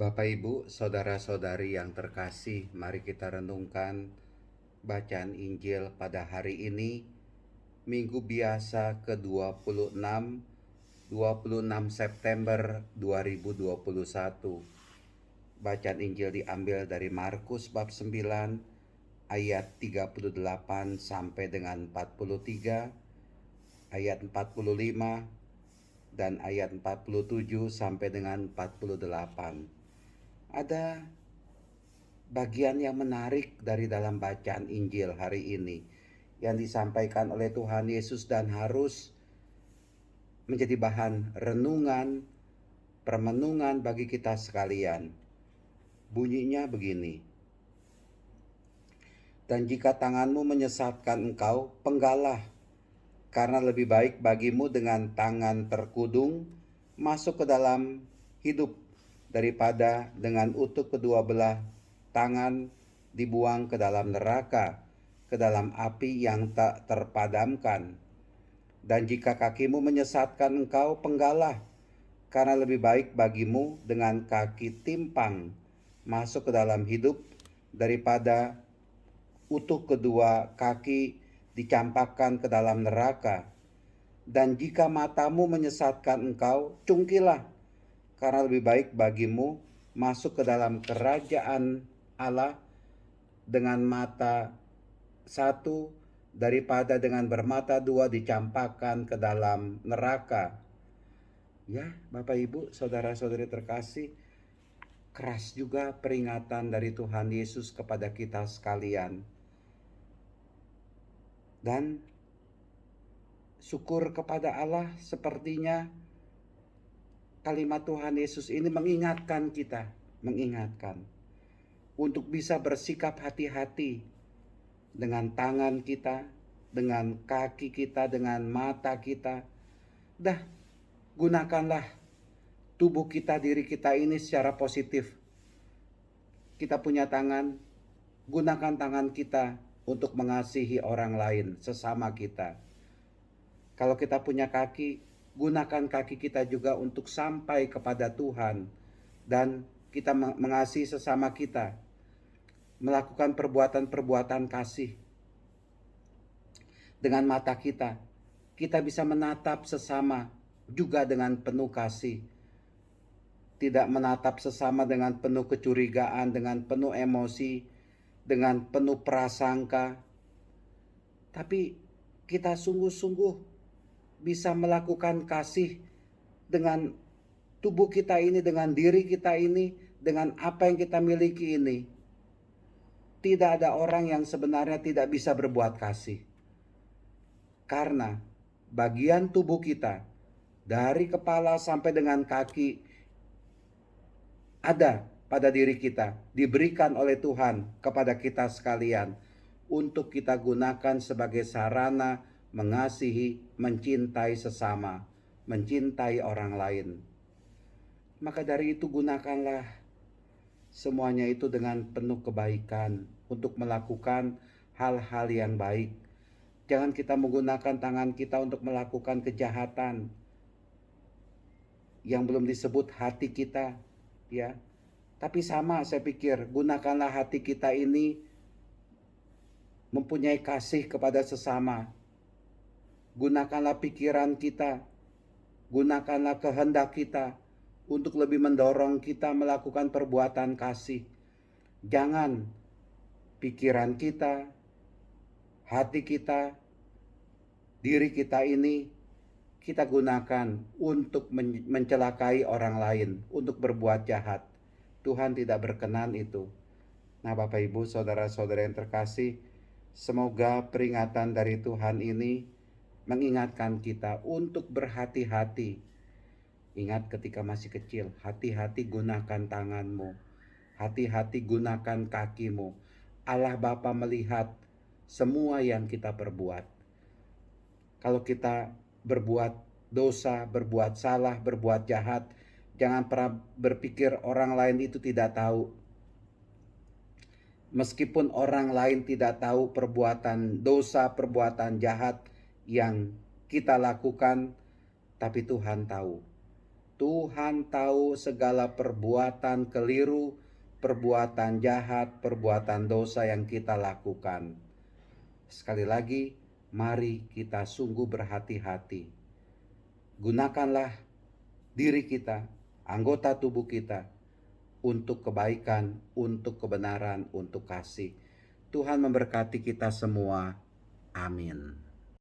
Bapak Ibu, saudara-saudari yang terkasih, mari kita renungkan bacaan Injil pada hari ini, Minggu biasa ke-26, 26 September 2021. Bacaan Injil diambil dari Markus bab 9 ayat 38 sampai dengan 43, ayat 45 dan ayat 47 sampai dengan 48. Ada bagian yang menarik dari dalam bacaan Injil hari ini yang disampaikan oleh Tuhan Yesus dan harus menjadi bahan renungan, permenungan bagi kita sekalian. Bunyinya begini: dan jika tanganmu menyesatkan engkau, penggalah, karena lebih baik bagimu dengan tangan terkudung masuk ke dalam hidup daripada dengan utuh kedua belah tangan dibuang ke dalam neraka, ke dalam api yang tak terpadamkan. Dan jika kakimu menyesatkan engkau, penggalah, karena lebih baik bagimu dengan kaki timpang masuk ke dalam hidup daripada utuh kedua kaki dicampakkan ke dalam neraka. Dan jika matamu menyesatkan engkau, cungkilah, karena lebih baik bagimu masuk ke dalam kerajaan Allah dengan mata satu daripada dengan bermata dua dicampakkan ke dalam neraka. Ya, Bapak Ibu, saudara-saudari terkasih, keras juga peringatan dari Tuhan Yesus kepada kita sekalian. Dan syukur kepada Allah, sepertinya kalimat Tuhan Yesus ini mengingatkan kita, untuk bisa bersikap hati-hati dengan tangan kita, dengan kaki kita, dengan mata kita. Gunakanlah tubuh kita, diri kita ini secara positif. Kita punya tangan, gunakan tangan kita untuk mengasihi orang lain, sesama kita. Kalau kita punya kaki, gunakan kaki kita juga untuk sampai kepada Tuhan dan kita mengasihi sesama kita, melakukan perbuatan-perbuatan kasih. Dengan mata kita, kita bisa menatap sesama juga dengan penuh kasih. Tidak menatap sesama dengan penuh kecurigaan, dengan penuh emosi, dengan penuh prasangka. Tapi kita sungguh-sungguh bisa melakukan kasih dengan tubuh kita ini, dengan diri kita ini, dengan apa yang kita miliki ini. Tidak ada orang yang sebenarnya tidak bisa berbuat kasih. Karena bagian tubuh kita, dari kepala sampai dengan kaki, ada pada diri kita, diberikan oleh Tuhan kepada kita sekalian, untuk kita gunakan sebagai sarana mengasihi, mencintai sesama, mencintai orang lain. Maka dari itu gunakanlah semuanya itu dengan penuh kebaikan untuk melakukan hal-hal yang baik. Jangan kita menggunakan tangan kita untuk melakukan kejahatan yang belum disebut hati kita, ya. Tapi sama, saya pikir, gunakanlah hati kita ini mempunyai kasih kepada sesama. Gunakanlah pikiran kita, gunakanlah kehendak kita untuk lebih mendorong kita melakukan perbuatan kasih. Jangan pikiran kita, hati kita, diri kita ini kita gunakan untuk mencelakai orang lain, untuk berbuat jahat. Tuhan tidak berkenan itu. Nah, Bapak Ibu, saudara-saudara yang terkasih, semoga peringatan dari Tuhan ini mengingatkan kita untuk berhati-hati. Ingat ketika masih kecil, hati-hati gunakan tanganmu, hati-hati gunakan kakimu. Allah Bapa melihat semua yang kita perbuat. Kalau kita berbuat dosa, berbuat salah, berbuat jahat, jangan pernah berpikir orang lain itu tidak tahu. Meskipun orang lain tidak tahu perbuatan dosa, perbuatan jahat yang kita lakukan, tapi Tuhan tahu. Tuhan tahu segala perbuatan keliru, perbuatan jahat, perbuatan dosa yang kita lakukan. Sekali lagi, mari kita sungguh berhati-hati. Gunakanlah diri kita, anggota tubuh kita, untuk kebaikan, untuk kebenaran, untuk kasih. Tuhan memberkati kita semua. Amin.